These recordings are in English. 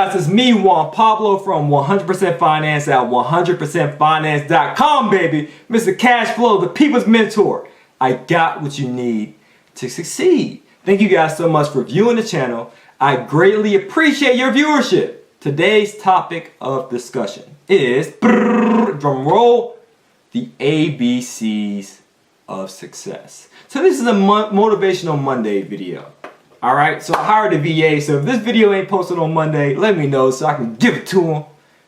guys, it's me, Juan Pablo from 100% Finance at 100%finance.com, baby. Mr. Cash Flow, the people's mentor. I got what you need to succeed. Thank you guys so much for viewing the channel. I greatly appreciate your viewership. Today's topic of discussion is, drum roll, the ABCs of success. So this is a Motivational Monday video. Alright, so I hired a VA, so if this video ain't posted on Monday, let me know so I can give it to him.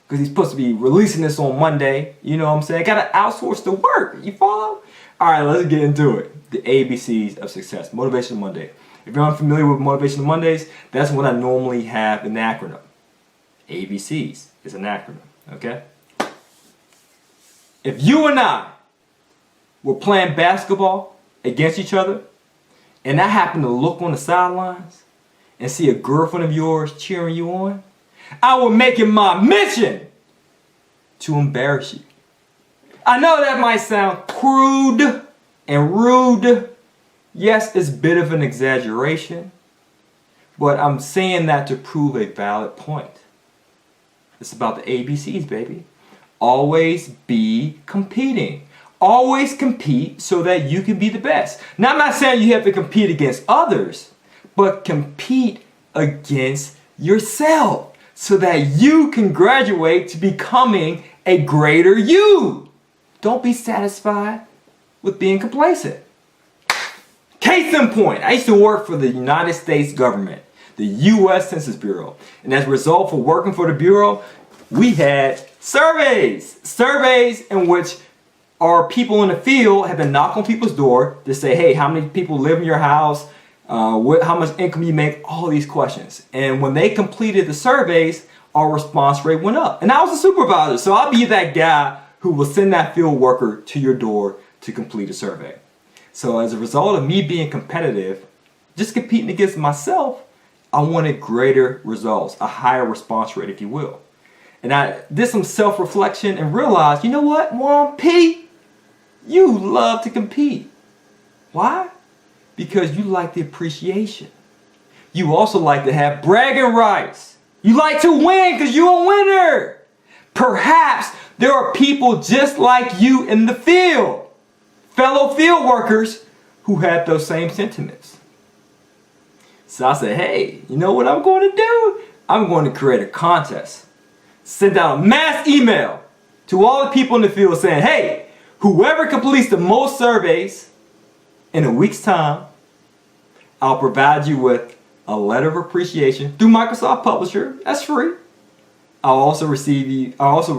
Because he's supposed to be releasing this on Monday. You know what I'm saying? Gotta outsource the work. You follow? Alright, let's get into it. The ABCs of success. Motivational Monday. If you're unfamiliar with Motivational Mondays, that's what I normally have in the acronym. ABCs is an acronym, okay? If you and I were playing basketball against each other, and I happen to look on the sidelines and see a girlfriend of yours cheering you on, I will make it my mission to embarrass you. I know that might sound crude and rude. Yes, it's a bit of an exaggeration, but I'm saying that to prove a valid point. It's about the ABCs, baby. Always be competing. Always compete so that you can be the best. Now, I'm not saying you have to compete against others, but compete against yourself so that you can graduate to becoming a greater you. Don't be satisfied with being complacent. Case in point, I used to work for the United States government, the U.S. Census Bureau. And as a result for working for the Bureau, we had surveys. Surveys in which our people in the field had to knock on people's door to say, hey, how many people live in your house? How much income you make? All these questions. And when they completed the surveys, our response rate went up. And I was a supervisor, so I'll be that guy who will send that field worker to your door to complete a survey. So as a result of me being competitive, just competing against myself, I wanted greater results, a higher response rate, if you will. And I did some self-reflection and realized, you know what, Juan P., you love to compete. Why? Because you like the appreciation. You also like to have bragging rights. You like to win because you're a winner. Perhaps there are people just like you in the field, fellow field workers who have those same sentiments. So I said, hey, you know what I'm going to do? I'm going to create a contest. Send out a mass email to all the people in the field saying, hey, whoever completes the most surveys in a week's time, I'll provide you with a letter of appreciation through Microsoft Publisher. That's free. I'll also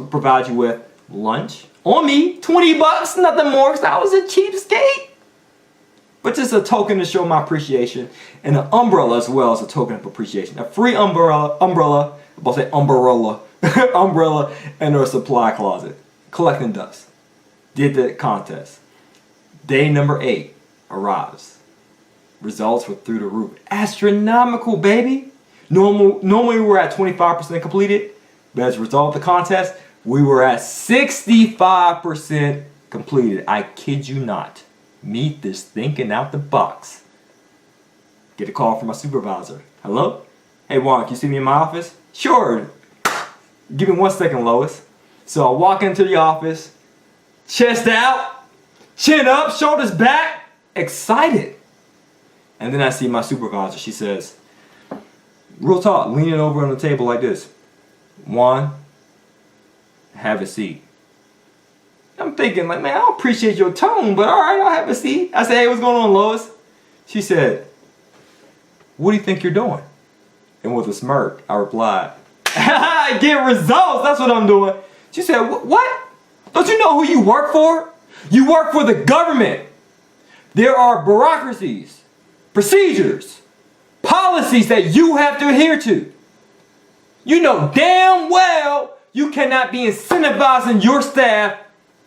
provide you with lunch on me, $20, nothing more, because I was a cheapskate. But just a token to show my appreciation, and an umbrella as well as a token of appreciation. A free umbrella, I'm about to say umbrella, umbrella, and a supply closet, collecting dust. Did the contest. Day number 8 arrives. Results were through the roof. Astronomical, baby. Normally we're at 25% completed, but as a result of the contest, we were at 65% completed. I kid you not. Meet this thinking out the box. Get a call from my supervisor. Hello? Hey Juan, can you see me in my office? Sure. Give me 1 second, Lois. So I walk into the office, chest out, chin up, shoulders back, excited. And then I see my supervisor. She says, real talk, leaning over on the table like this. Juan, have a seat. I'm thinking like, man, I don't appreciate your tone, but all right, I'll have a seat. I said, hey, what's going on, Lois? She said, what do you think you're doing? And with a smirk, I replied, I get results, that's what I'm doing. She said, what? Don't you know who you work for? You work for the government. There are bureaucracies, procedures, policies that you have to adhere to. You know damn well you cannot be incentivizing your staff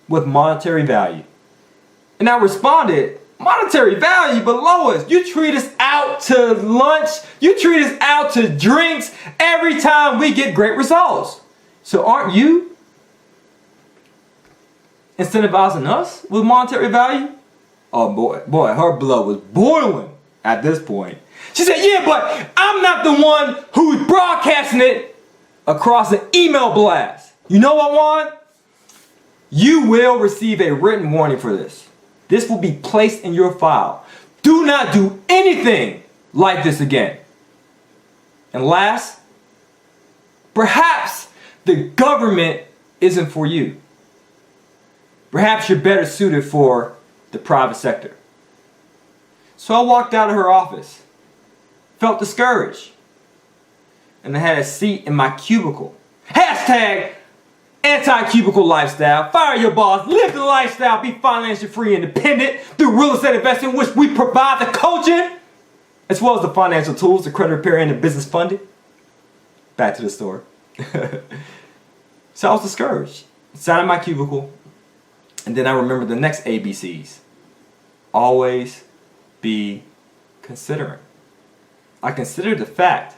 with monetary value. And I responded, monetary value, but Lois, you treat us out to lunch, you treat us out to drinks every time we get great results. So aren't you incentivizing us with monetary value? Oh boy, her blood was boiling at this point. She said, yeah, but I'm not the one who's broadcasting it. across an email blast. You know what, Juan? You will receive a written warning for this. This will be placed in your file. Do not do anything like this again. And last, perhaps the government isn't for you. Perhaps you're better suited for the private sector. So I walked out of her office, felt discouraged, and I had a seat in my cubicle. Hashtag anti-cubicle lifestyle. Fire your boss, live the lifestyle, be financially free and independent through real estate investing, which we provide the coaching, as well as the financial tools, the credit repair, and the business funding. Back to the story. So I was discouraged. Sat in my cubicle, and then I remembered the next ABCs. Always be considerate. I considered the fact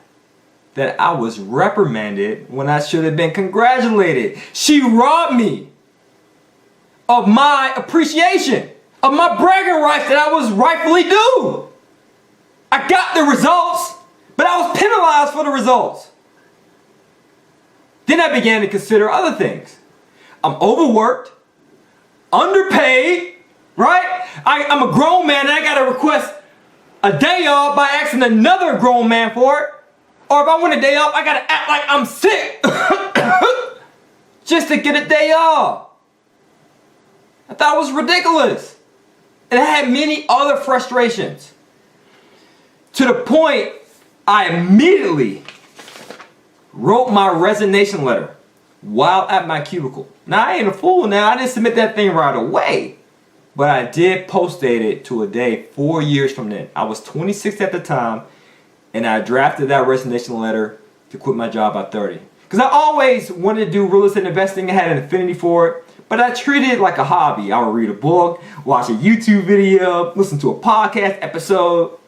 that I was reprimanded when I should have been congratulated. She robbed me of my appreciation, of my bragging rights that I was rightfully due. I got the results, but I was penalized for the results. Then I began to consider other things. I'm overworked, underpaid, right? I'm a grown man and I gotta request a day off by asking another grown man for it. Or if I want a day off, I gotta act like I'm sick just to get a day off. I thought it was ridiculous. And I had many other frustrations. To the point, I immediately wrote my resignation letter while at my cubicle. Now, I ain't a fool now. I didn't submit that thing right away. But I did post-date it to a day 4 years from then. I was 26 at the time, and I drafted that resignation letter to quit my job at 30. Because I always wanted to do real estate investing. I had an affinity for it. But I treated it like a hobby. I would read a book, watch a YouTube video, listen to a podcast episode,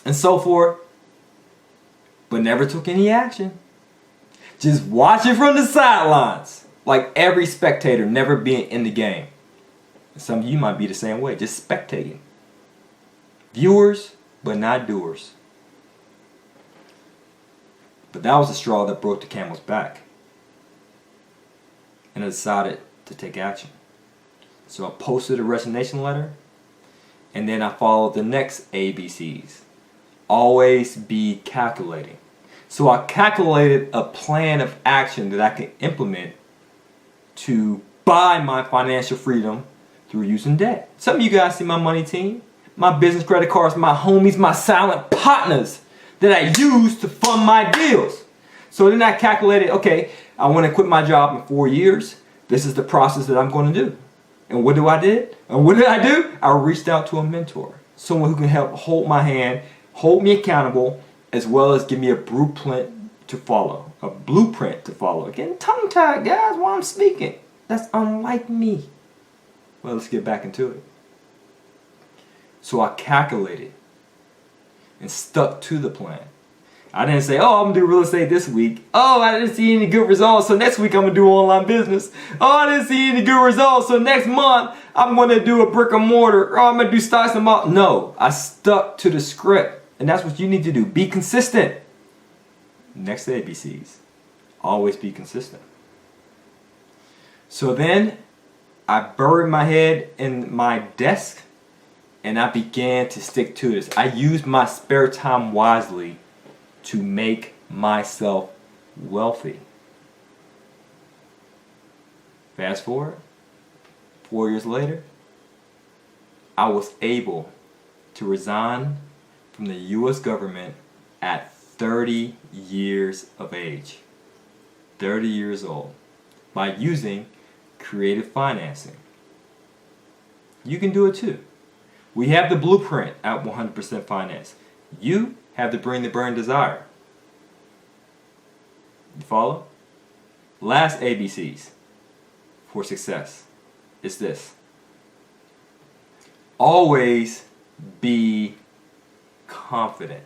and so forth. But never took any action. Just watching from the sidelines. Like every spectator, never being in the game. Some of you might be the same way, just spectating. Viewers, but not doers. But that was the straw that broke the camel's back. And I decided to take action. So I posted a resignation letter, and then I followed the next ABCs. Always be calculating. So I calculated a plan of action that I can implement to buy my financial freedom through using debt. Some of you guys see my money team, my business credit cards, my homies, my silent partners that I use to fund my deals. So then I calculated, okay, I want to quit my job in 4 years. This is the process that I'm going to do. And what do I did? And what did I do? I reached out to a mentor, someone who can help hold my hand, hold me accountable, as well as give me a blueprint to follow. A blueprint to follow. Again, tongue-tied, guys, while I'm speaking. That's unlike me. Well, let's get back into it. So I calculated and stuck to the plan. I didn't say, oh, I'm going to do real estate this week. Oh, I didn't see any good results, so next week I'm going to do online business. Oh, I didn't see any good results, so next month I'm going to do a brick and mortar. Oh, I'm going to do stocks and bonds. No, I stuck to the script. And that's what you need to do. Be consistent. Next to ABCs. Always be consistent. So then I buried my head in my desk and I began to stick to this. I used my spare time wisely to make myself wealthy. Fast forward, 4 years later, I was able to resign from the U.S. government at 30 years of age. 30 years old. By using creative financing. You can do it too. We have the blueprint at 100% finance. You have to bring the burn desire. You follow? Last ABCs for success is this. Always be confident.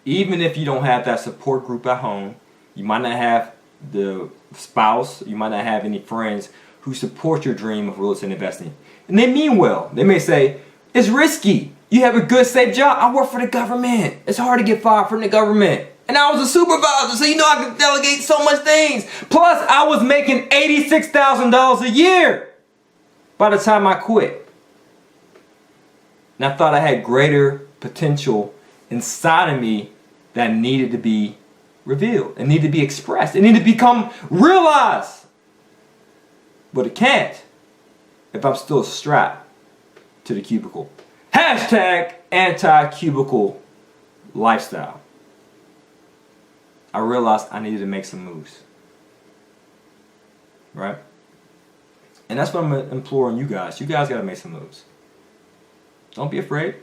Even if you don't have that support group at home, you might not have the spouse, you might not have any friends who support your dream of real estate investing. And they mean well. They may say, it's risky. You have a good, safe job. I work for the government. It's hard to get fired from the government. And I was a supervisor, so you know I could delegate so much things. Plus, I was making $86,000 a year by the time I quit. And I thought I had greater potential inside of me that needed to be revealed and needed to be expressed. It needed to become realized. But it can't if I'm still strapped to the cubicle. Hashtag anti-cubicle lifestyle. I realized I needed to make some moves. Right? And that's what I'm imploring you guys. You guys got to make some moves. Don't be afraid.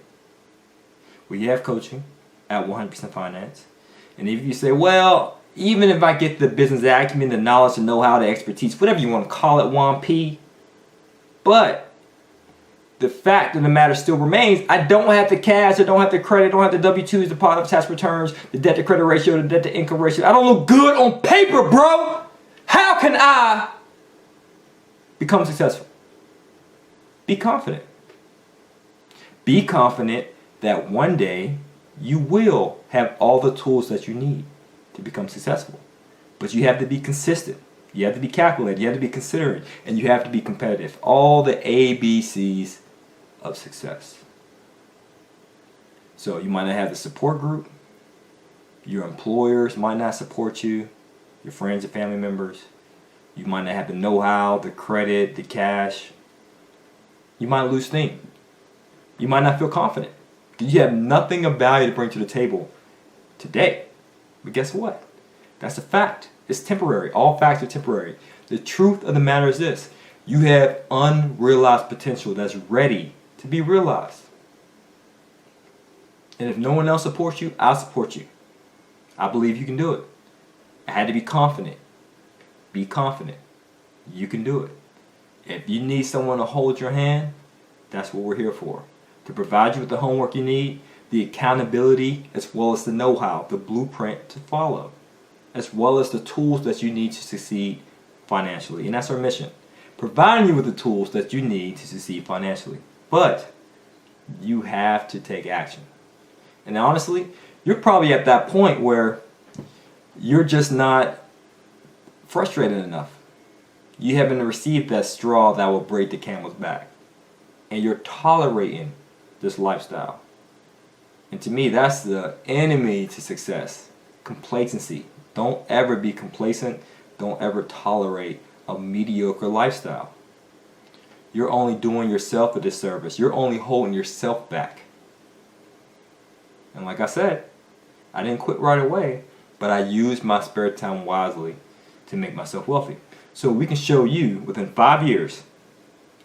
We have coaching at 100% Finance. And if you say, well, even if I get the business acumen, the knowledge, the know-how, the expertise, whatever you want to call it, 1P, but the fact of the matter still remains, I don't have the cash, I don't have the credit, I don't have the W-2s, the positive tax returns, the debt to credit ratio, the debt to income ratio. I don't look good on paper, bro. How can I become successful? Be confident. Be confident that one day you will have all the tools that you need to become successful. But you have to be consistent. You have to be calculated. You have to be considerate. And you have to be competitive. All the ABCs of success. So you might not have the support group. Your employers might not support you. Your friends and family members. You might not have the know-how, the credit, the cash. You might lose steam. You might not feel confident. You have nothing of value to bring to the table today. But guess what? That's a fact. It's temporary. All facts are temporary. The truth of the matter is this. You have unrealized potential that's ready to be realized. And if no one else supports you, I'll support you. I believe you can do it. I had to be confident. Be confident. You can do it. If you need someone to hold your hand, that's what we're here for. To provide you with the homework you need, the accountability, as well as the know-how, the blueprint to follow, as well as the tools that you need to succeed financially. And that's our mission. Providing you with the tools that you need to succeed financially. But you have to take action. And honestly, you're probably at that point where you're just not frustrated enough. You haven't received that straw that will break the camel's back. And you're tolerating this lifestyle. And to me, that's the enemy to success. Complacency. Don't ever be complacent. Don't ever tolerate a mediocre lifestyle. You're only doing yourself a disservice. You're only holding yourself back. And like I said, I didn't quit right away, but I used my spare time wisely to make myself wealthy. So we can show you within 5 years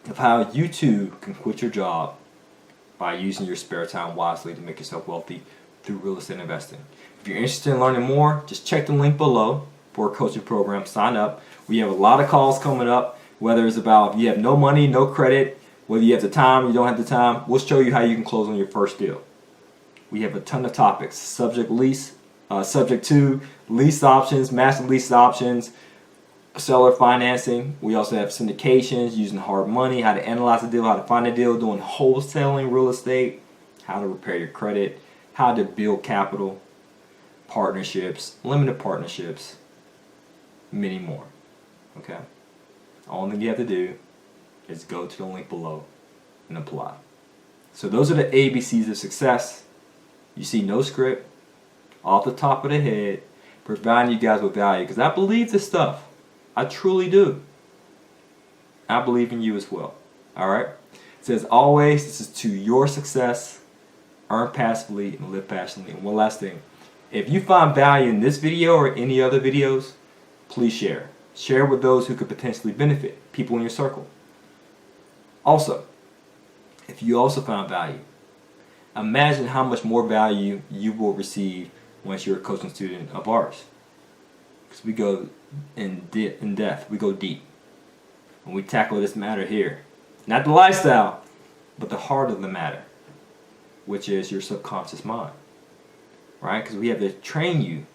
of how you too can quit your job by using your spare time wisely to make yourself wealthy through real estate investing. If you're interested in learning more, just check the link below for a coaching program. Sign up. We have a lot of calls coming up, whether it's about if you have no money, no credit, whether you have the time or you don't have the time. We'll show you how you can close on your first deal. We have a ton of topics. Subject to lease options, master lease options, seller financing. We also have syndications, using hard money, how to analyze a deal, how to find a deal, doing wholesaling real estate, how to repair your credit, how to build capital, partnerships, limited partnerships, many more. Okay? All thing you have to do is go to the link below and apply. So those are the ABCs of success. You see no script, off the top of the head, providing you guys with value. Because I believe this stuff. I truly do. I believe in you as well. Alright? So as always, this is to your success. Earn passively and live passionately. And one last thing. If you find value in this video or any other videos, please share. Share with those who could potentially benefit. People in your circle. Also, if you also found value, imagine how much more value you will receive once you're a coaching student of ours. Because we go in depth, we go deep. And we tackle this matter here. Not the lifestyle, but the heart of the matter, which is your subconscious mind. Right? Because we have to train you,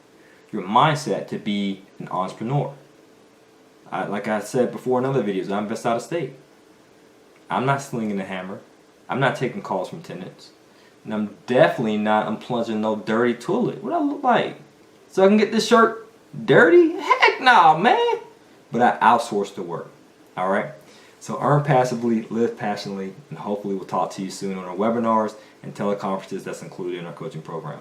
your mindset, to be an entrepreneur. Like I said before in other videos, I invest out of state. I'm not slinging the hammer. I'm not taking calls from tenants. And I'm definitely not unplunging no dirty toilet. What do I look like? so I can get this shirt dirty? Heck no, man. But I outsource the work. All right? So earn passively, live passionately, and hopefully we'll talk to you soon on our webinars and teleconferences that's included in our coaching program.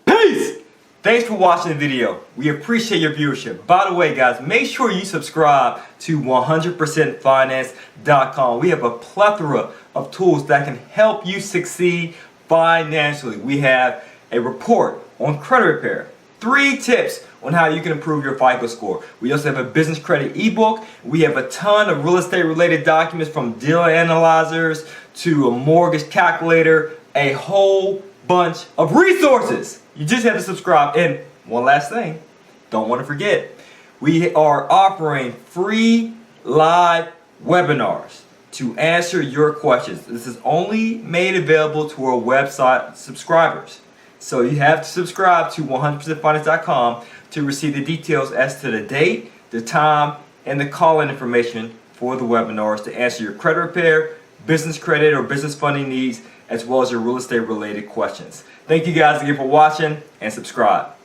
Peace! Thanks for watching the video. We appreciate your viewership. By the way, guys, make sure you subscribe to 100%finance.com. We have a plethora of tools that can help you succeed financially. We have a report on credit repair, 3 tips on how you can improve your FICO score. We also have a business credit ebook. We have a ton of real estate related documents, from deal analyzers to a mortgage calculator, a whole bunch of resources. You just have to subscribe. And one last thing, don't want to forget, we are offering free live webinars to answer your questions. This is only made available to our website subscribers. So you have to subscribe to 100%finance.com to receive the details as to the date, the time, and the call-in information for the webinars to answer your credit repair, business credit, or business funding needs, as well as your real estate related questions. Thank you guys again for watching, and subscribe.